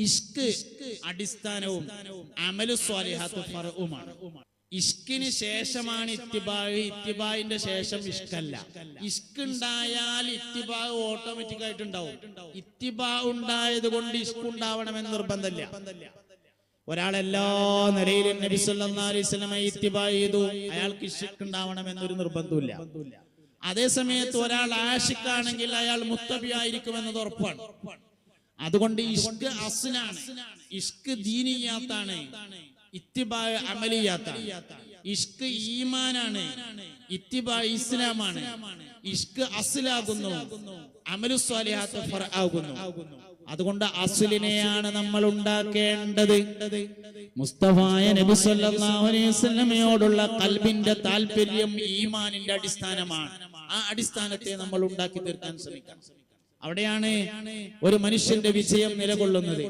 ഇഷ്ക് അടിസ്ഥാനവും അമലു സ്വാലിഹാത്ത് ഫർഉമാണ്. ഇഷ്കിന് ശേഷമാണ് ഇത്തിബാഅ്, ഇത്തിബാഇന്റെ ശേഷം ഇഷ്കല്ല. ഇഷ്ക് ഉണ്ടായാൽ ഇത്തിബാഅ് ഓട്ടോമാറ്റിക് ആയിട്ട് ഉണ്ടാവും. ഇത്തിബാഅ് ഉണ്ടായത് കൊണ്ട് ഇഷ്ക് ഉണ്ടാവണമെന്ന് നിർബന്ധമില്ല. ഒരാൾ എല്ലാ നിലയിലും നബി സല്ലല്ലാഹു അലൈഹി വസല്ലമയെ ഇത്തിബാഅ് ചെയ്തു, അയാൾക്ക് ഇഷ്ക് ഉണ്ടാവണമെന്നൊരു നിർബന്ധമില്ല. അതേ സമയത്ത് ഒരാൾ ആശിക്കാണെങ്കിൽ അയാൾ മുത്തബി ആയിരിക്കുമെന്നത് ഉറപ്പാണ്. അതുകൊണ്ട് ഇഷ്ക് അസ്ലാണ്, ഇഷ്ക് ദീനിയാത്താണ്, ഇത്തിബാഅ് അമലിയാത്താണ്. ഇഷ്ക് ഈമാനാണ്, ഇത്തിബാഅ് ഇസ്ലാമാണ്. ഇഷ്ക് അസ്ലാകുന്നു, അമലു സ്വാലിഹാത്ത് ഫർആകുന്നു. അതുകൊണ്ട് അസ്ലിനെയാണ് നമ്മൾ ഉണ്ടാക്കേണ്ടത്. മുസ്തഫായ നബി സല്ലല്ലാഹു അലൈഹി വസല്ലമയോടുള്ള ഖൽബിന്റെ താല്പര്യം ഈമാനിന്റെ അടിസ്ഥാനമാണ്. ആ അടിസ്ഥാനത്തെ നമ്മൾ ഉണ്ടാക്കി തീർക്കാൻ ശ്രമിക്കണം. അവിടെയാണ് ഒരു മനുഷ്യന്റെ വിജയം നിലകൊള്ളുന്നത്.